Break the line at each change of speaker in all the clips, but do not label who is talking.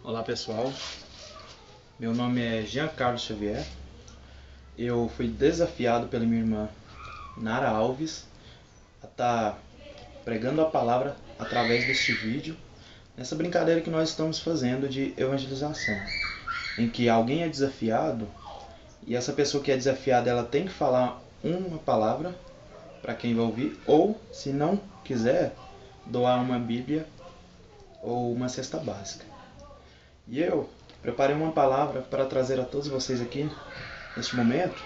Olá pessoal, meu nome é Jean Carlos Xavier. Eu fui desafiado pela minha irmã Nara Alves a estar pregando a palavra através deste vídeo, nessa brincadeira que nós estamos fazendo de evangelização, em que alguém é desafiado e essa pessoa que é desafiada ela tem que falar uma palavra para quem vai ouvir, ou se não quiser, doar uma Bíblia ou uma cesta básica. E eu preparei uma palavra para trazer a todos vocês aqui, neste momento,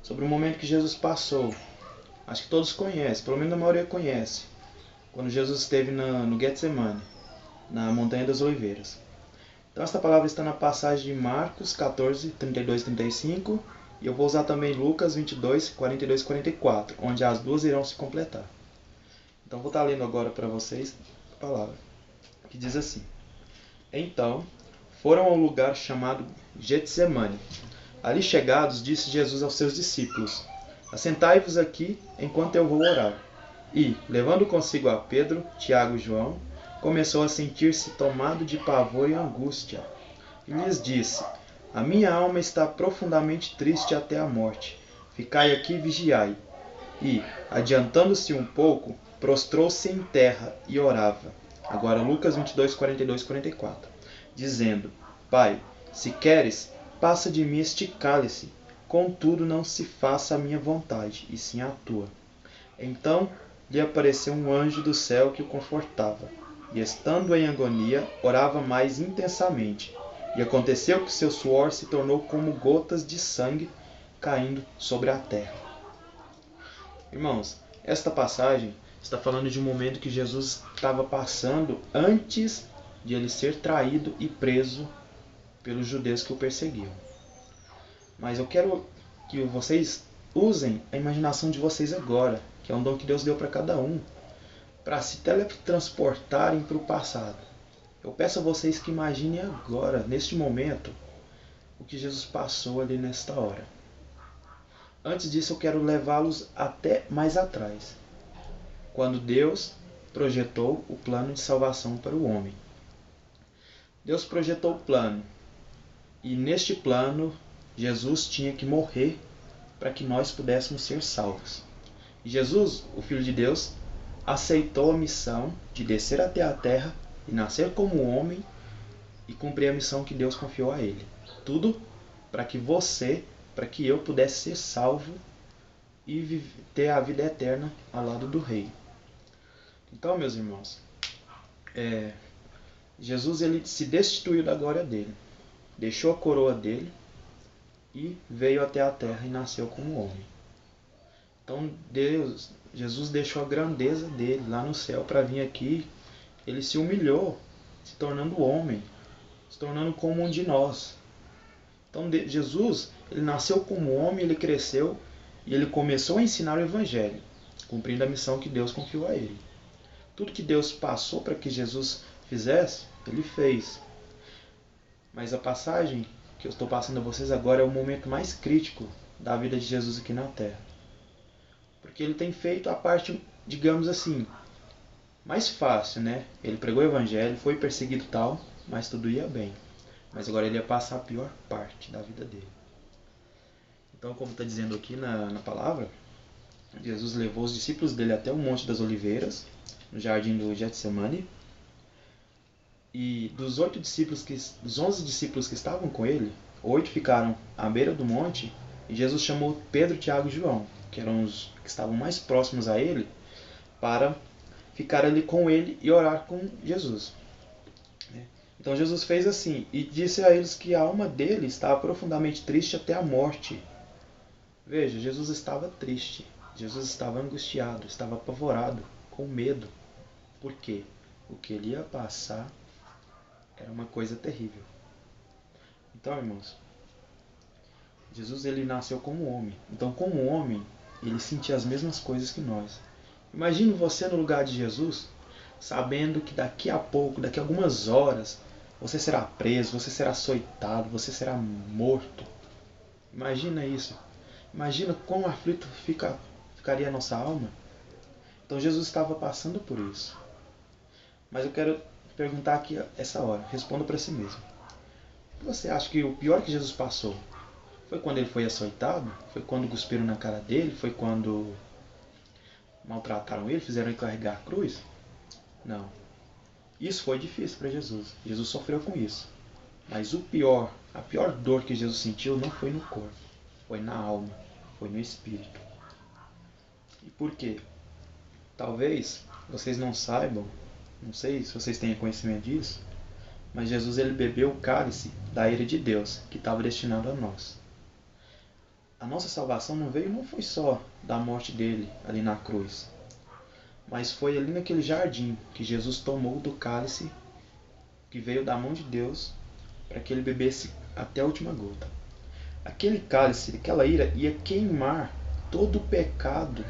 sobre um momento que Jesus passou. Acho que todos conhecem, pelo menos a maioria conhece, quando Jesus esteve no Getsemane, na Montanha das Oliveiras. Então esta palavra está na passagem de Marcos 14, 32 e 35, e eu vou usar também Lucas 22, 42 e 44, onde as duas irão se completar. Então vou estar lendo agora para vocês a palavra, que diz assim: Então foram ao lugar chamado Getsemane. Ali chegados, disse Jesus aos seus discípulos: Assentai-vos aqui enquanto eu vou orar. E, levando consigo a Pedro, Tiago e João, começou a sentir-se tomado de pavor e angústia. E lhes disse: A minha alma está profundamente triste até a morte. Ficai aqui e vigiai. E, adiantando-se um pouco, prostrou-se em terra e orava. Agora Lucas 22, 42 e 44. Dizendo: Pai, se queres, passa de mim este cálice, contudo não se faça a minha vontade, e sim a tua. Então lhe apareceu um anjo do céu que o confortava, e estando em agonia, orava mais intensamente. E aconteceu que seu suor se tornou como gotas de sangue caindo sobre a terra. Irmãos, esta passagem está falando de um momento que Jesus estava passando antes de ele ser traído e preso pelos judeus que o perseguiam. Mas eu quero que vocês usem a imaginação de vocês agora, que é um dom que Deus deu para cada um, para se teletransportarem para o passado. Eu peço a vocês que imaginem agora, neste momento, o que Jesus passou ali nesta hora. Antes disso, eu quero levá-los até mais atrás, quando Deus projetou o plano de salvação para o homem. Deus projetou o plano, e neste plano, Jesus tinha que morrer para que nós pudéssemos ser salvos. E Jesus, o Filho de Deus, aceitou a missão de descer até a terra e nascer como homem e cumprir a missão que Deus confiou a ele. Tudo para que para que eu pudesse ser salvo e ter a vida eterna ao lado do Rei. Então, meus irmãos, Jesus ele se destituiu da glória dele, deixou a coroa dele e veio até a terra e nasceu como homem. Então Jesus deixou a grandeza dele lá no céu para vir aqui. Ele se humilhou, se tornando homem, se tornando como um de nós. Então Jesus, ele nasceu como homem, ele cresceu e ele começou a ensinar o evangelho, cumprindo a missão que Deus confiou a ele. Tudo que Deus passou para que Jesus fizesse, ele fez. Mas a passagem que eu estou passando a vocês agora é o momento mais crítico da vida de Jesus aqui na Terra. Porque ele tem feito a parte, digamos assim, mais fácil, né? Ele pregou o evangelho, foi perseguido e tal, mas tudo ia bem. Mas agora ele ia passar a pior parte da vida dele. Então, como está dizendo aqui na palavra, Jesus levou os discípulos dele até o Monte das Oliveiras, no jardim do Getsemane. E dos 11 discípulos que estavam com ele, 8 ficaram à beira do monte, e Jesus chamou Pedro, Tiago e João, que eram os que estavam mais próximos a ele, para ficar ali com ele e orar com Jesus. Então Jesus fez assim, e disse a eles que a alma dele estava profundamente triste até a morte. Veja, Jesus estava triste, Jesus estava angustiado, estava apavorado, com medo. Por quê? O que ele ia passar era uma coisa terrível. Então, irmãos, Jesus ele nasceu como homem. Então, como homem, ele sentia as mesmas coisas que nós. Imagine você no lugar de Jesus, sabendo que daqui a pouco, daqui a algumas horas, você será preso, você será açoitado, você será morto. Imagina isso. Imagina quão aflito ficaria a nossa alma. Então Jesus estava passando por isso. Mas eu quero perguntar aqui essa hora, responda para si mesmo. Você acha que o pior que Jesus passou foi quando ele foi açoitado? Foi quando cuspiram na cara dele? Foi quando maltrataram ele, fizeram ele carregar a cruz? Não. Isso foi difícil para Jesus. Jesus sofreu com isso. Mas a pior dor que Jesus sentiu não foi no corpo, foi na alma, foi no espírito. E por quê? Talvez vocês não saibam, não sei se vocês têm conhecimento disso, mas Jesus ele bebeu o cálice da ira de Deus, que estava destinado a nós. A nossa salvação não foi só da morte dele ali na cruz, mas foi ali naquele jardim que Jesus tomou do cálice que veio da mão de Deus para que ele bebesse até a última gota. Aquele cálice, aquela ira ia queimar todo o pecado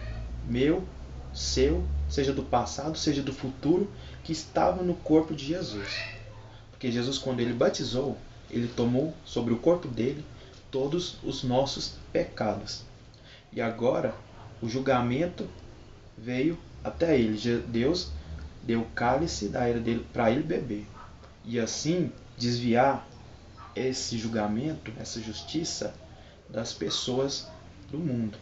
meu, seu, seja do passado, seja do futuro, que estava no corpo de Jesus. Porque Jesus, quando ele batizou, ele tomou sobre o corpo dele todos os nossos pecados. E agora o julgamento veio até ele. Deus deu o cálice da ira dele para ele beber. E assim desviar esse julgamento, essa justiça das pessoas do mundo.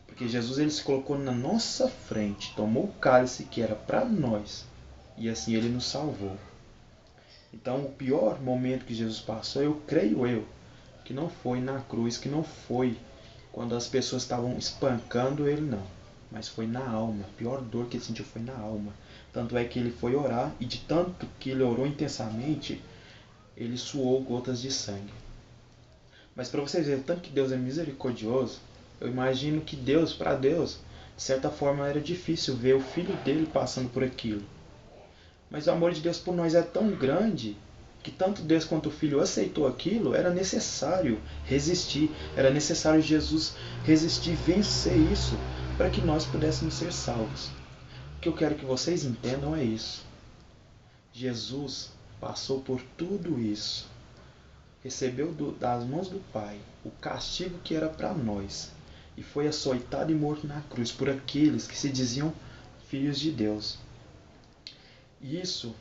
Porque Jesus ele se colocou na nossa frente, tomou o cálice que era para nós e assim ele nos salvou. Então o pior momento que Jesus passou, eu creio que não foi na cruz, que não foi quando as pessoas estavam espancando ele, não. Mas foi na alma. A pior dor que ele sentiu foi na alma. Tanto é que ele foi orar e de tanto que ele orou intensamente, ele suou gotas de sangue. Mas para vocês verem tanto que Deus é misericordioso, eu imagino que para Deus, de certa forma era difícil ver o filho dele passando por aquilo. Mas o amor de Deus por nós é tão grande que tanto Deus quanto o Filho aceitou aquilo, era necessário resistir, era necessário Jesus resistir, vencer isso, para que nós pudéssemos ser salvos. O que eu quero que vocês entendam é isso. Jesus passou por tudo isso, recebeu das mãos do Pai o castigo que era para nós, e foi açoitado e morto na cruz por aqueles que se diziam filhos de Deus. Isso,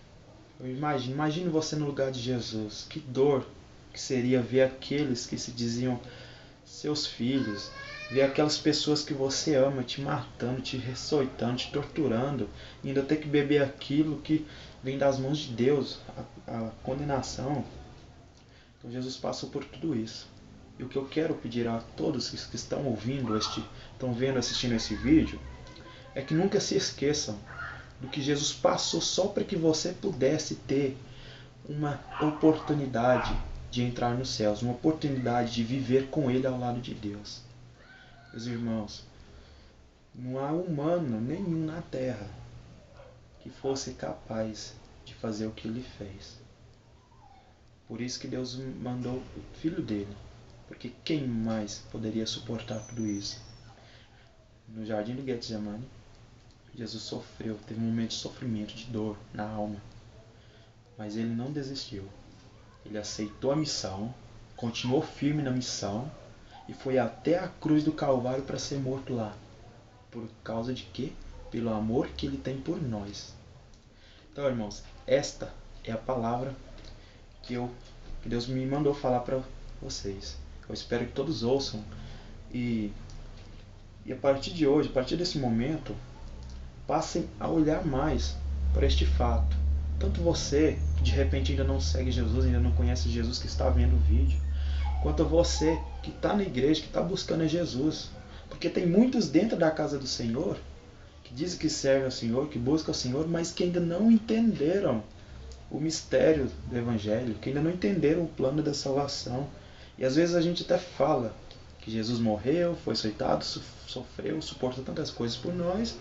eu imagine você no lugar de Jesus. Que dor que seria ver aqueles que se diziam seus filhos, ver aquelas pessoas que você ama te matando, te açoitando, te torturando, e ainda ter que beber aquilo que vem das mãos de Deus, a condenação. Então Jesus passou por tudo isso. E o que eu quero pedir a todos que estão ouvindo, estão vendo, assistindo esse vídeo, é que nunca se esqueçam do que Jesus passou só para que você pudesse ter uma oportunidade de entrar nos céus, uma oportunidade de viver com Ele ao lado de Deus. Meus irmãos, não há humano nenhum na terra que fosse capaz de fazer o que Ele fez. Por isso que Deus mandou o Filho dele, porque quem mais poderia suportar tudo isso? No jardim do Getsemane, Jesus sofreu, teve um momento de sofrimento, de dor na alma. Mas ele não desistiu. Ele aceitou a missão, continuou firme na missão e foi até a cruz do Calvário para ser morto lá. Por causa de quê? Pelo amor que ele tem por nós. Então, irmãos, esta é a palavra que Deus me mandou falar para vocês. Eu espero que todos ouçam e a partir de hoje, a partir desse momento, passem a olhar mais para este fato. Tanto você, que de repente ainda não segue Jesus, ainda não conhece Jesus, que está vendo o vídeo, quanto você, que está na igreja, que está buscando a Jesus. Porque tem muitos dentro da casa do Senhor, que dizem que servem ao Senhor, que buscam ao Senhor, mas que ainda não entenderam o mistério do Evangelho, que ainda não entenderam o plano da salvação. E às vezes a gente até fala que Jesus morreu, foi açoitado, sofreu, suportou tantas coisas por nós,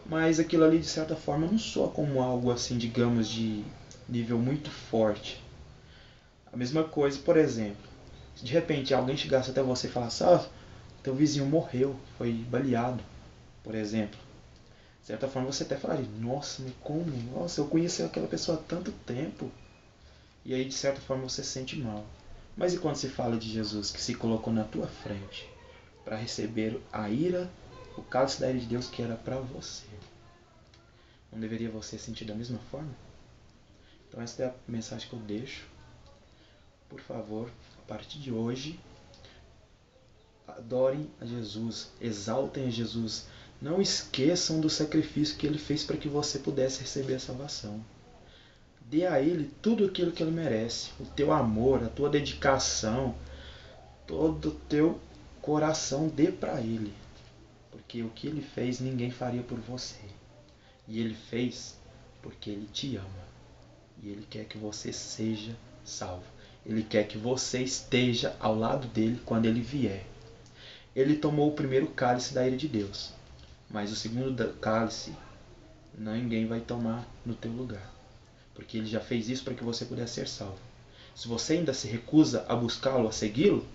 mas aquilo ali de certa forma não soa como algo assim, digamos, de nível muito forte. A mesma coisa, por exemplo, se de repente alguém chegasse até você e falasse: teu vizinho morreu, foi baleado, por exemplo. De certa forma você até falaria: nossa, mas como? Nossa, eu conheci aquela pessoa há tanto tempo. E aí de certa forma você se sente mal. Mas e quando se fala de Jesus que se colocou na tua frente para receber a ira, o cálice da ira de Deus que era para você? Não deveria você sentir da mesma forma? Então essa é a mensagem que eu deixo. Por favor, a partir de hoje, adorem a Jesus, exaltem a Jesus. Não esqueçam do sacrifício que Ele fez para que você pudesse receber a salvação. Dê a Ele tudo aquilo que Ele merece. O teu amor, a tua dedicação, todo o teu coração, dê para Ele. Porque o que Ele fez, ninguém faria por você. E Ele fez porque Ele te ama. E Ele quer que você seja salvo. Ele quer que você esteja ao lado dele quando Ele vier. Ele tomou o primeiro cálice da ira de Deus. Mas o segundo cálice, ninguém vai tomar no teu lugar. Porque Ele já fez isso para que você pudesse ser salvo. Se você ainda se recusa a buscá-lo, a segui-lo,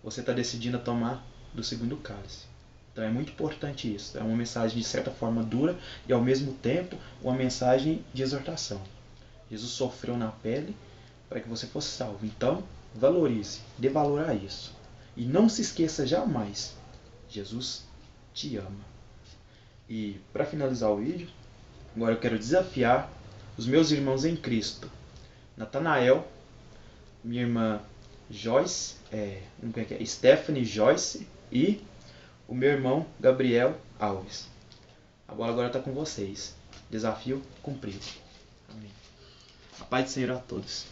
você está decidindo a tomar do segundo cálice. Então é muito importante isso. É uma mensagem de certa forma dura e ao mesmo tempo uma mensagem de exortação. Jesus sofreu na pele para que você fosse salvo. Então, valorize, dê valor a isso. E não se esqueça jamais, Jesus te ama. E para finalizar o vídeo, agora eu quero desafiar os meus irmãos em Cristo. Natanael, minha irmã Joyce, Stephanie Joyce e o meu irmão Gabriel Alves. A bola agora está com vocês. Desafio cumprido. Amém. A paz do Senhor a todos.